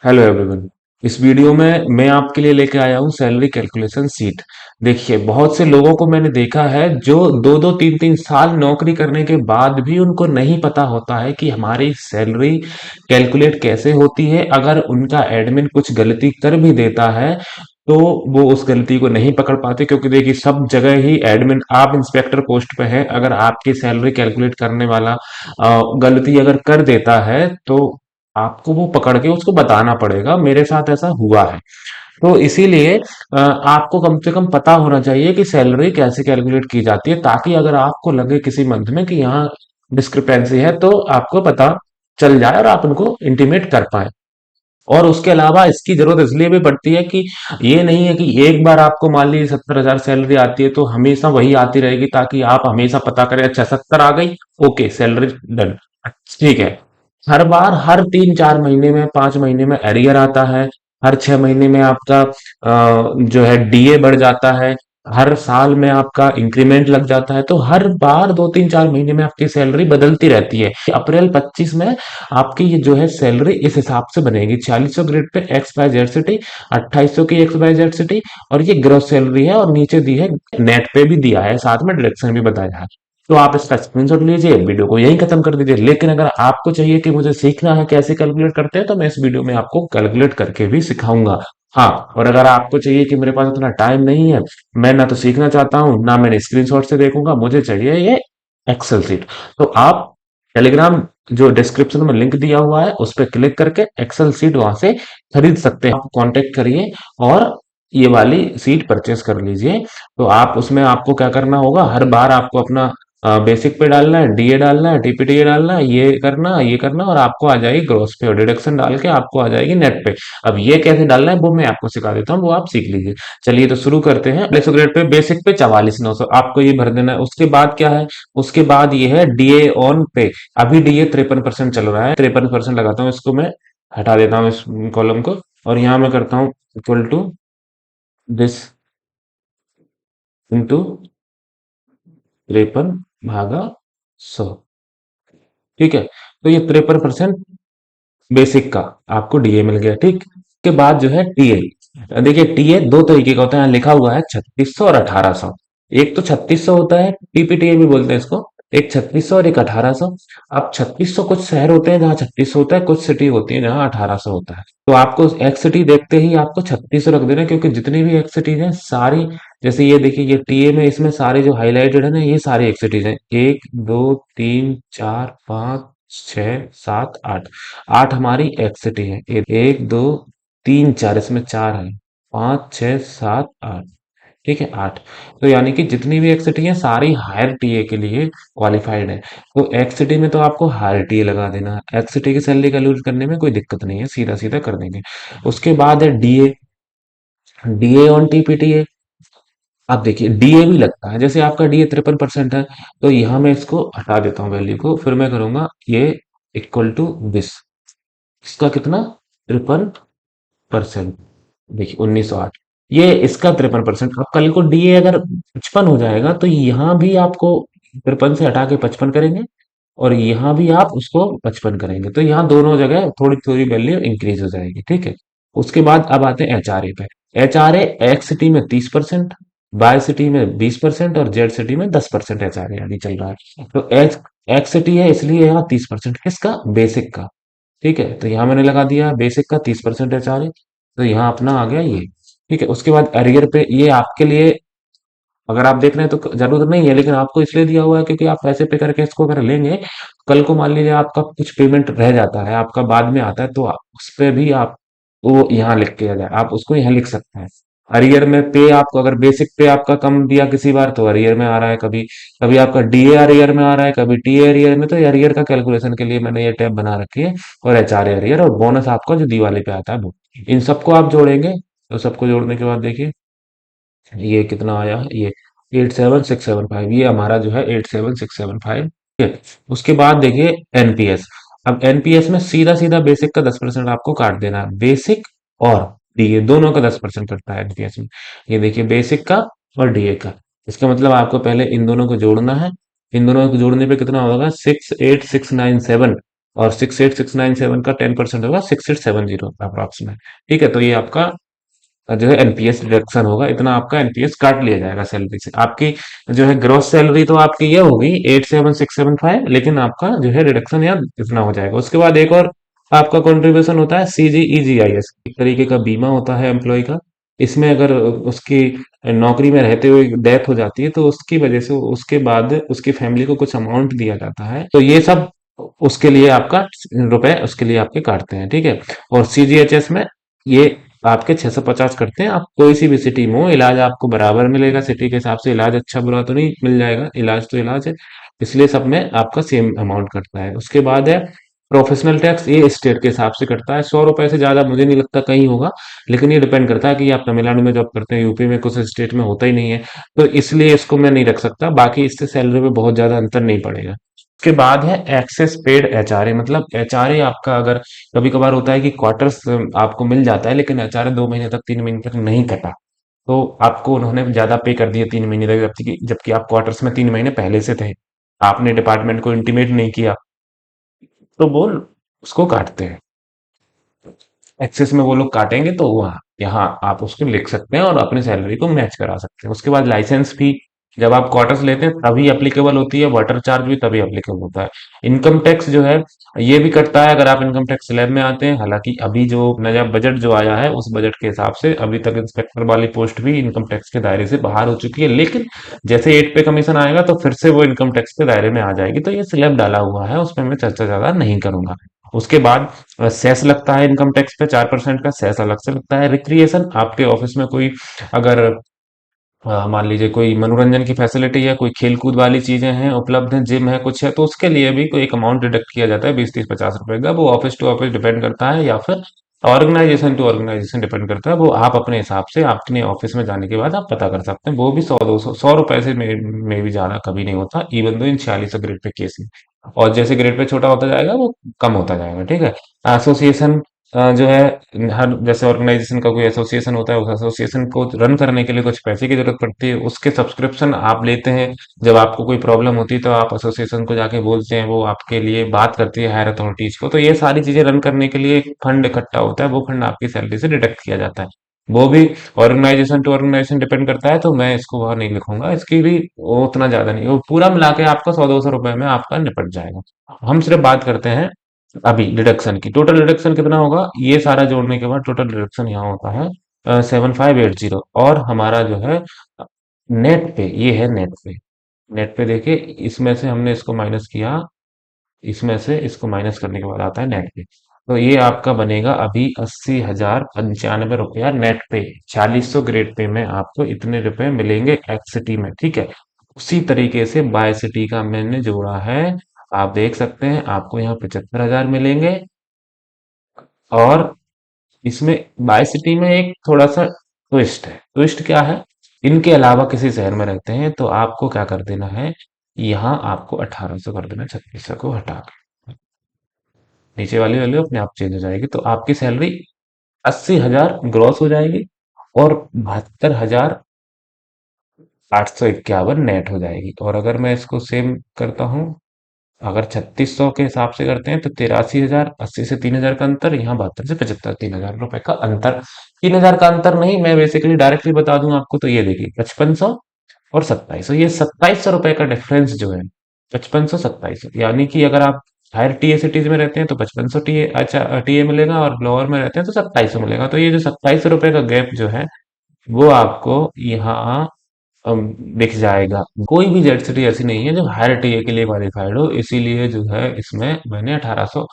Hello everyone. इस video में मैं आपके लिए लेके आया हूँ सैलरी कैलकुलेशन सीट। देखिए, बहुत से लोगों को मैंने देखा है जो दो दो तीन तीन साल नौकरी करने के बाद भी उनको नहीं पता होता है कि हमारी सैलरी कैलकुलेट कैसे होती है। अगर उनका एडमिन कुछ गलती कर भी देता है तो वो उस गलती को नहीं पकड़ पाते, क्योंकि देखिए सब जगह ही एडमिन, आप इंस्पेक्टर पोस्ट पे हैं, अगर आपकी सैलरी कैलकुलेट करने वाला गलती अगर कर देता है तो आपको वो पकड़ के उसको बताना पड़ेगा। मेरे साथ ऐसा हुआ है। तो इसीलिए आपको कम से कम पता होना चाहिए कि सैलरी कैसे कैलकुलेट की जाती है, ताकि अगर आपको लगे किसी मंथ में कि यहाँ डिस्क्रिपेंसी है तो आपको पता चल जाए और आप उनको इंटीमेट कर पाए। और उसके अलावा इसकी जरूरत इसलिए भी पड़ती है कि ये नहीं है कि एक बार आपको मान लीजिए 70,000 सैलरी आती है तो हमेशा वही आती रहेगी, ताकि आप हमेशा पता करें अच्छा 70 आ गई, ओके सैलरी डन, ठीक है। हर बार हर 3-4 महीने में, 5 महीने में एरियर आता है। हर 6 महीने में आपका जो है डीए बढ़ जाता है। हर साल में आपका इंक्रीमेंट लग जाता है। तो हर बार 2-3-4 महीने में आपकी सैलरी बदलती रहती है। अप्रैल 25 में आपकी ये जो है सैलरी इस हिसाब से बनेगी: 4600 grade pay x Y Z city, 2800 की एक्स वाई जेड सिटी, और ये ग्रोस सैलरी है। और नीचे दी है, नेट पे भी दिया है, साथ में डायरेक्शन भी बताया है। तो आप इसका स्क्रीनशॉट लीजिए, वीडियो को यहीं खत्म कर दीजिए। लेकिन अगर आपको चाहिए कि मुझे सीखना है कैसे कैलकुलेट करते हैं, तो मैं इस वीडियो में आपको कैलकुलेट करके भी सिखाऊंगा। हाँ, और अगर आपको चाहिए कि मेरे पास उतना टाइम नहीं है, मैं ना तो सीखना चाहता हूँ ना मैंने स्क्रीनशॉट से देखूंगा, मुझे चाहिए ये एक्सेल सीट, तो आप टेलीग्राम जो डिस्क्रिप्शन में लिंक दिया हुआ है उस पर क्लिक करके एक्सेल सीट वहां से खरीद सकते हैं। आप कांटेक्ट करिए और ये वाली सीट परचेस कर लीजिए। तो आप उसमें, आपको क्या करना होगा, हर बार आपको अपना बेसिक पे डालना है, डीए डालना है, टीपीटीए डालना है, ये करना, और आपको आ जाएगी ग्रोस पे, और डिडक्शन डाल के आपको आ जाएगी नेट पे। अब ये कैसे डालना है वो मैं आपको सिखा देता हूँ, वो आप सीख लीजिए। चलिए तो शुरू करते हैं। 200 ग्रेड पे बेसिक पे 44,900 आपको ये भर देना है। उसके बाद क्या है, उसके बाद ये है डीए ऑन पे। अभी डीए 53% चल रहा है, 53% लगाता हूँ इसको मैं, हटा देता हूँ इस कॉलम को, और यहाँ मैं करता हूँ इक्वल टू दिस इंटू 53/100। ठीक है, तो ये 53% बेसिक का आपको डीए मिल गया। ठीक, के बाद जो है टीए। देखिए टीए दो तरीके का होता है, यहाँ लिखा हुआ है 3600 और 1800। एक तो 3600 होता है, टीपीटीए भी बोलते हैं इसको। एक 3600 और एक 1800। अब 3600 कुछ शहर होते हैं जहाँ 3600 होता है, कुछ सिटी होती है जहाँ 1800 होता है। तो आपको एक्स सिटी देखते ही आपको 3600 रख देना है, क्योंकि जितनी भी एक्स सिटीज हैं सारी, जैसे ये देखिए ये टीए में, इसमें सारे जो हाईलाइटेड है ना, ये सारी एक्स सिटीज हैं। 1 2 3 4 5 6 7 8, 8 हमारी एक्स सिटी है। 1 2 3 4, इसमें 4 है, 5 6 7 8। ठीक है, 8। तो यानी कि जितनी भी एक्स सिटी है सारी हायर टीए के लिए क्वालिफाइड है। तो एक्स सिटी में तो आपको हायर टीए लगा देना है। एक्स सिटी की सैलरी कैलकुलेट करने में कोई दिक्कत नहीं है, सीधा सीधा कर देंगे। उसके बाद है डीए, डीए ऑन टीपीटीए। आप देखिए डीए भी लगता है, जैसे आपका डीए 53% है, तो यहाँ मैं इसको हटा देता हूँ वैल्यू को, फिर मैं करूंगा ये इक्वल टू दिस। इसका कितना, 53%। देखिए 1908, ये इसका 53%। अब कल को डीए अगर 55 हो जाएगा तो यहाँ भी आपको 53 से हटा के 55 करेंगे, और यहाँ भी आप उसको 55 करेंगे, तो यहाँ दोनों जगह थोड़ी थोड़ी वैल्यू इंक्रीज हो जाएगी। ठीक है, उसके बाद अब आते हैं एचआरए पे। एचआरए एक्स सिटी में 30%, वाई सिटी में 20%, और जेड सिटी में 10% एचआरए यानी चल रहा है। तो एक्स एक्स सिटी है इसलिए यहाँ 30%, किसका, बेसिक का। ठीक है, तो यहाँ मैंने लगा दिया बेसिक का 30% एचआरए, तो यहाँ अपना आ गया ये। ठीक है, उसके बाद अरियर पे, ये आपके लिए अगर आप देख रहे हैं तो जरूरत नहीं है, लेकिन आपको इसलिए दिया हुआ है क्योंकि आप पैसे पे करके इसको अगर लेंगे, कल को मान लीजिए आपका कुछ पेमेंट रह जाता है, आपका बाद में आता है, तो उस पे भी आप वो यहाँ लिख के आ जाए, आप उसको यहाँ लिख सकते हैं। अरियर में पे आपको, अगर बेसिक पे आपका कम दिया किसी बार तो अरियर में आ रहा है, कभी कभी आपका डीए अरियर में आ रहा है, कभी टीए अरियर में, तो अरियर का कैलकुलेशन के लिए मैंने ये टैब बना रखी है। और एचआर अरियर और बोनस आपका जो दिवाली पे आता है वो, इन सबको आप जोड़ेंगे। तो सबको जोड़ने के बाद देखिए ये कितना आया, ये 87,675, ये हमारा जो है 87,675। ठीक है, उसके बाद देखिए एनपीएस। अब एनपीएस में सीधा सीधा बेसिक का 10% आपको काट देना है। बेसिक और डीए दोनों का 10% कटता है एनपीएस में। ये देखिए बेसिक का और डीए का। इसका मतलब आपको पहले इन दोनों को जोड़ना है। इन दोनों को जोड़ने पे कितना होगा, 68697, और 68697 का 10% होगा 6870 अप्रॉक्सीमेट। ठीक है, तो ये आपका जो है एनपीएस डिडक्शन होगा, इतना आपका एनपीएस काट लिया जाएगा सैलरी से। आपकी जो है ग्रॉस सैलरी तो आपकी ये होगी 87675, लेकिन आपका जो है डिडक्शन यहाँ इतना हो जाएगा। उसके बाद एक और आपका कंट्रीब्यूशन होता है सीजीईजीआईएस, एक तरीके का बीमा होता है एम्प्लॉय का। इसमें अगर उसकी नौकरी में रहते हुए डेथ हो जाती है तो उसकी वजह से उसके बाद उसकी फैमिली को कुछ अमाउंट दिया जाता है, तो ये सब उसके लिए आपका रुपए उसके लिए आपके काटते हैं। ठीक है, और सीजीएचएस में ये आपके 650 करते हैं। आप कोई सी भी सिटी में हो, इलाज आपको बराबर मिलेगा सिटी के हिसाब से। इलाज अच्छा बुरा तो नहीं मिल जाएगा, इलाज तो इलाज है, इसलिए सब में आपका सेम अमाउंट कटता है। उसके बाद है प्रोफेशनल टैक्स, ये स्टेट के हिसाब से कटता है। 100 रुपए से ज्यादा मुझे नहीं लगता कहीं होगा, लेकिन ये डिपेंड करता है कि आप तमिलनाडु में जॉब करते हैं, यूपी में कुछ स्टेट में होता ही नहीं है, तो इसलिए इसको मैं नहीं रख सकता। बाकी इससे सैलरी में बहुत ज्यादा अंतर नहीं पड़ेगा। उसके बाद है एक्सेस पेड एचआरए, मतलब एचआरए आपका अगर कभी कभार होता है कि क्वार्टर्स आपको मिल जाता है, लेकिन एचआरए 2 महीने तक 3 महीने तक नहीं कटा, तो आपको उन्होंने ज्यादा पे कर दिया 3 महीने तक, जबकि जबकि आप क्वार्टर्स में 3 महीने पहले से थे, आपने डिपार्टमेंट को इंटीमेट नहीं किया, तो वो उसको काटते हैं। एक्सेस में वो लोग काटेंगे, तो वहाँ यहाँ आप उसको लिख सकते हैं और अपनी सैलरी को मैच करा सकते हैं। उसके बाद लाइसेंस फी जब आप क्वार्टर्स लेते हैं तभी एप्लीकेबल होती है, वाटर चार्ज भी तभी एप्लीकेबल होता है। इनकम टैक्स जो है ये भी कटता है अगर आप इनकम टैक्स स्लैब में आते हैं। हालांकि अभी जो नया बजट जो आया है उस बजट के हिसाब से अभी तक इंस्पेक्टर वाली पोस्ट भी इनकम टैक्स के दायरे से बाहर हो चुकी है, लेकिन जैसे 8 पे कमीशन आएगा तो फिर से वो इनकम टैक्स के दायरे में आ जाएगी। तो ये स्लैब डाला हुआ है, उसमें मैं चर्चा ज्यादा नहीं करूंगा। उसके बाद सेस लगता है इनकम टैक्स पे, 4% का सेस अलग से लगता है। रिक्रिएशन, आपके ऑफिस में कोई अगर मान लीजिए कोई मनोरंजन की फैसिलिटी है, कोई खेल कूद वाली चीजें हैं उपलब्ध हैं, जिम है, कुछ है, तो उसके लिए भी कोई एक अमाउंट डिडक्ट किया जाता है 20 30 50 रुपए का। वो ऑफिस टू ऑफिस डिपेंड करता है या फिर ऑर्गेनाइजेशन टू ऑर्गेनाइजेशन डिपेंड करता है। वो आप अपने हिसाब से अपने ऑफिस में जाने के बाद आप पता कर सकते हैं। वो भी 100 200 100 रुपए से में भी ज्यादा कभी नहीं होता, इवन दो इन 46 ग्रेड पे केस में। और जैसे ग्रेड पे छोटा होता जाएगा वो कम होता जाएगा। ठीक है, एसोसिएशन जो है, हर जैसे ऑर्गेनाइजेशन का कोई एसोसिएशन होता है, उस एसोसिएशन को रन करने के लिए कुछ पैसे की जरूरत पड़ती है, उसके सब्सक्रिप्शन आप लेते हैं। जब आपको कोई प्रॉब्लम होती है तो आप एसोसिएशन को जाके बोलते हैं, वो आपके लिए बात करती है हायर अथॉरिटीज को। तो ये सारी चीजें रन करने के लिए एक फंड इकट्ठा होता है, वो फंड आपकी सैलरी से डिडक्ट किया जाता है। वो भी ऑर्गेनाइजेशन टू ऑर्गेनाइजेशन डिपेंड करता है, तो मैं इसको वहां नहीं लिखूंगा, इसकी भी वो उतना ज्यादा नहीं, वो पूरा मिला के आपका 100 200 रुपए में आपका निपट जाएगा। हम सिर्फ बात करते हैं अभी डिडक्शन की। टोटल डिडक्शन कितना होगा, ये सारा जोड़ने के बाद टोटल डिडक्शन यहाँ होता है 7580। और हमारा जो है नेट पे, ये है नेट पे। नेट पे देखिए, इसमें से हमने इसको माइनस किया, इसमें से इसको माइनस करने के बाद आता है नेट पे। तो ये आपका बनेगा अभी 80,095 रुपया नेट पे। 4600 ग्रेड पे में आपको इतने रुपए मिलेंगे एक्स सिटी में। ठीक है, उसी तरीके से बाय सिटी का मैंने जोड़ा है, आप देख सकते हैं आपको यहाँ 75,000 मिलेंगे। और इसमें बाय सिटी में एक थोड़ा सा ट्विस्ट है। ट्विस्ट क्या है, इनके अलावा किसी शहर में रहते हैं तो आपको क्या कर देना है, यहाँ आपको 1800 कर देना, 3600 को हटा के नीचे वाली वैल्यू अपने आप चेंज हो जाएगी। तो आपकी सैलरी 80,000 ग्रॉस हो जाएगी और 72,851 नेट हो जाएगी। और अगर मैं इसको सेम करता हूँ, अगर 3600 के हिसाब से करते हैं तो 83,000, 80 से 3,000 का अंतर, यहाँ 72 से 75, 3,000 रुपए का अंतर। 3,000 का अंतर नहीं, मैं बेसिकली डायरेक्टली बता दूं आपको, तो ये देखिए 5500 और 2700, ये 2700 रुपए का डिफरेंस जो है, 5500 2700, यानी कि अगर आप हायर टीए सिटीज में रहते हैं तो 5500 टीए, अच्छा टीए मिलेगा, और लोअर में रहते हैं तो 2700 मिलेगा। तो ये जो 2700 रुपए का गैप जो है वो आपको यहाँ दिख जाएगा। कोई भी जेड सिटी ऐसी नहीं है जो हायर टीए के लिए क्वालिफाइड हो, इसीलिए जो है इसमें मैंने 1800,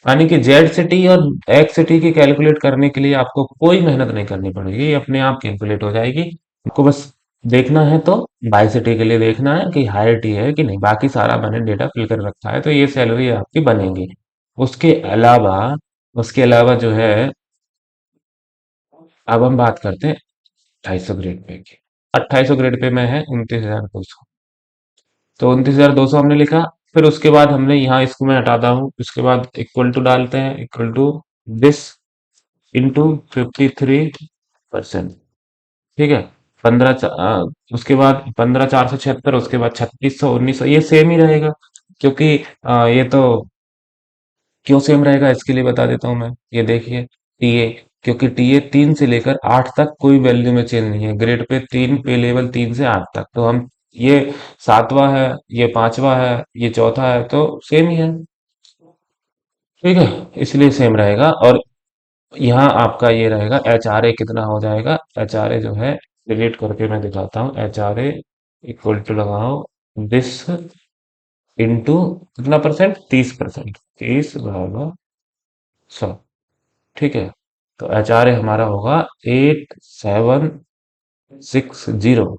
यानी कि जेड सिटी और एक्स सिटी की कैलकुलेट करने के लिए आपको कोई मेहनत नहीं करनी पड़ेगी, ये अपने आप कैलकुलेट हो जाएगी। आपको बस देखना है तो बाई सिटी के लिए देखना है कि हायर टी है कि नहीं, बाकी सारा मैंने डेटा फिल कर रखा है, तो ये सैलरी आपकी बनेगी। उसके अलावा उसके अलावा जो है, अब हम बात करते हैं 2800 ग्रेड पे की। 2800 ग्रेड पे में है 29,200, तो 29,200 हमने लिखा। फिर उसके बाद हमने यहाँ इसको मैं हटाता हूँ, उसके बाद इक्वल टू डालते हैं, इक्वल टू दिस इंटू 53%। ठीक है, उसके बाद 15,476, उसके बाद 3600 1900, ये सेम ही रहेगा, क्योंकि ये तो क्यों सेम रहेगा इसके लिए बता देता हूँ मैं। ये देखिए टीए, क्योंकि टीए 3 से लेकर 8 तक कोई वैल्यू में चेंज नहीं है। ग्रेड पे 3, पे लेवल 3 से 8 तक, तो हम ये सातवां है, ये पांचवा है, ये चौथा है, तो सेम ही है। ठीक है, इसलिए सेम रहेगा। और यहाँ आपका ये रहेगा एच आर ए कितना हो जाएगा। एच आर ए जो है डिलीट करके मैं दिखाता हूँ। H R A equal to लगाओ दिस इंटू कितना परसेंट, 30%, 30/100। ठीक है, तो एच आर ए हमारा होगा 8760।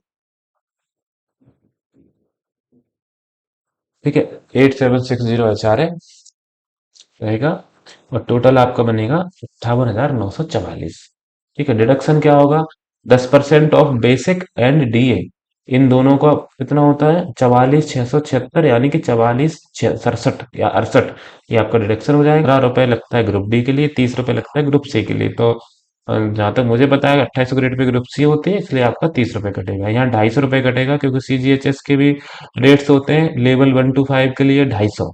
ठीक है, 8760 एच आर ए रहेगा। और टोटल आपका बनेगा 58,944। ठीक है, डिडक्शन क्या होगा, 10% ऑफ बेसिक एंड डीए, इन दोनों का कितना होता है 44,676, यानी कि 44,667 या 68, ये आपका डिडक्शन हो जाएगा। 15 रुपए लगता है ग्रुप डी के लिए, 30 रुपए लगता है ग्रुप सी के लिए। तो जहां तक मुझे पता है 28 ग्रेड पे ग्रुप सी होती है, इसलिए आपका 30 रुपए कटेगा। यहाँ 250 रुपए कटेगा, क्योंकि सीजीएचएस के भी रेट्स होते हैं। लेवल 1 to 5 के लिए 250,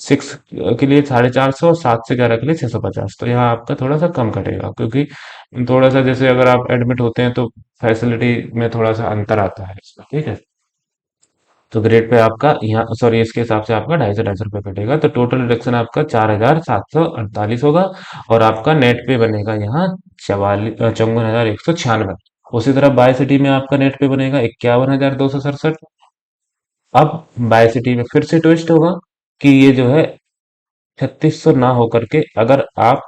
6 के लिए 450, 7 से 11 के लिए 650। तो यहाँ आपका थोड़ा सा कम कटेगा, क्योंकि थोड़ा सा जैसे अगर आप एडमिट होते हैं तो फैसिलिटी में थोड़ा सा अंतर आता है इसका। ठीक है, तो ग्रेड पे आपका यहाँ, सॉरी, इसके हिसाब से आपका 250 कटेगा। तो टोटल डिडक्शन आपका 4,748 होगा। और आपका नेट पे बनेगा यहाँ 54,196। उसी तरह बाय सिटी में आपका नेट पे बनेगा 51,267। अब बाय सिटी में फिर से ट्विस्ट होगा कि ये जो है 3600 ना होकर के, अगर आप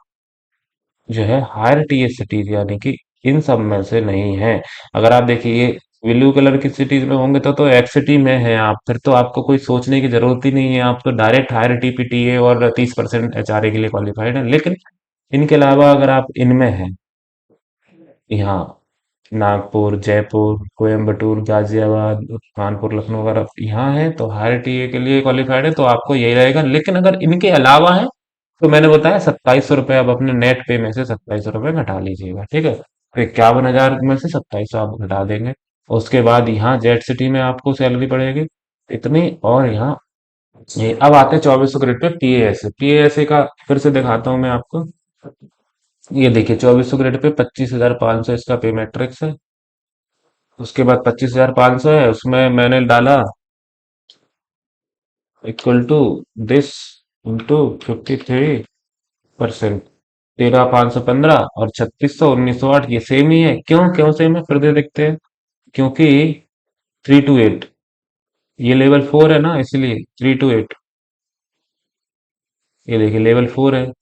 जो है हायर टीएस सिटीज, यानी कि इन सब में से नहीं है। अगर आप देखिए ये ब्लू कलर की सिटीज में होंगे तो एक्स सिटी में है आप, फिर तो आपको कोई सोचने की जरूरत ही नहीं है। आप तो डायरेक्ट हायर टीपीटीए और 30% एचआरए के लिए क्वालिफाइड है। लेकिन इनके अलावा अगर आप इनमें हैं, यहाँ नागपुर, जयपुर, कोयम्बटूर, गाजियाबाद, कानपुर, लखनऊ, अगर आप यहाँ है तो हायर टीए के लिए क्वालिफाइड है, तो आपको यही रहेगा। लेकिन अगर इनके अलावा है तो मैंने बताया 2700 रुपये, आप अपने नेट पे में से 2700 रुपये घटा लीजिएगा। ठीक है, तो 51,000 में से 2700 आप घटा देंगे। उसके बाद यहाँ जेड सिटी में आपको सैलरी पड़ेगी इतनी। और यहाँ ये अब आते हैं 2400 ग्रेड पे पीएएसए। पीएएसए का फिर से दिखाता हूँ मैं आपको। ये देखिए 2400 ग्रेड पे 25,500 इसका पे मैट्रिक्स है। उसके बाद 25,500 है, उसमें मैंने डाला इक्वल टू दिस इंटू 53%, 13,515 और 3600, 1908, ये सेम ही है। क्यों क्यों सेम है, फिर दे देखते हैं। क्योंकि 3 to 8, ये लेवल 4 है ना, इसलिए 3 to 8, ये देखिए लेवल 4 है,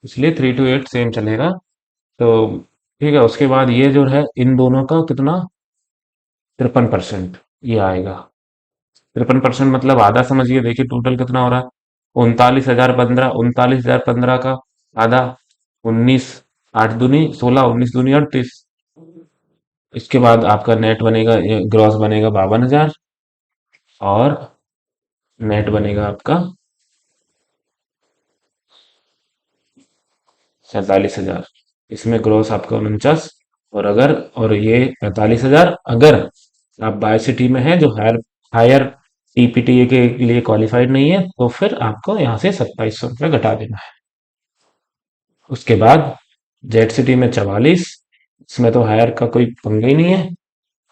इसलिए 3 to 8 सेम चलेगा। तो ठीक है, उसके बाद ये जो है इन दोनों का कितना, 53% ये आएगा। 53% मतलब आधा समझिए। देखिए टोटल कितना हो रहा है, 39,015, 39,015 का आधा, 19, 8 दूनी 16, 19 दूनी 38। इसके बाद आपका नेट बनेगा, ग्रॉस बनेगा 52,000, और नेट बनेगा आपका 47,000। इसमें ग्रॉस आपका 49, और अगर, और ये 45,000 अगर आप बाय सिटी में है जो हायर हायर टीपीटीए के लिए क्वालिफाइड नहीं है, तो फिर आपको यहाँ से 2700 रुपये घटा देना है। उसके बाद जेड सिटी में 44, इसमें तो हायर का कोई पंगा ही नहीं है।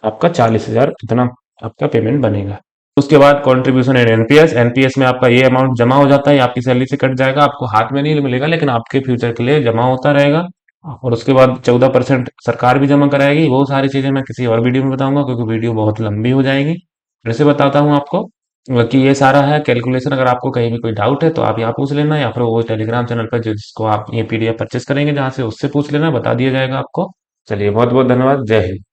आपका 40,000 इतना आपका पेमेंट बनेगा। उसके बाद कंट्रीब्यूशन एंड एनपीएस। एनपीएस में आपका ये अमाउंट जमा हो जाता है, आपकी सैलरी से कट जाएगा, आपको हाथ में नहीं मिलेगा, लेकिन आपके फ्यूचर के लिए जमा होता रहेगा। और उसके बाद 14% सरकार भी जमा कराएगी। वो सारी चीजें मैं किसी और वीडियो में बताऊंगा, क्योंकि वीडियो बहुत लंबी हो जाएगी। फिर से बताता हूँ आपको कि ये सारा है कैलकुलेशन। अगर आपको कहीं भी कोई डाउट है तो आप यहाँ पूछ लेना, या फिर वो टेलीग्राम चैनल पर जिसको आप ये पीडीएफ परचेस करेंगे जहाँ से, उससे पूछ लेना, बता दिया जाएगा आपको। चलिए, बहुत बहुत धन्यवाद। जय हिंद।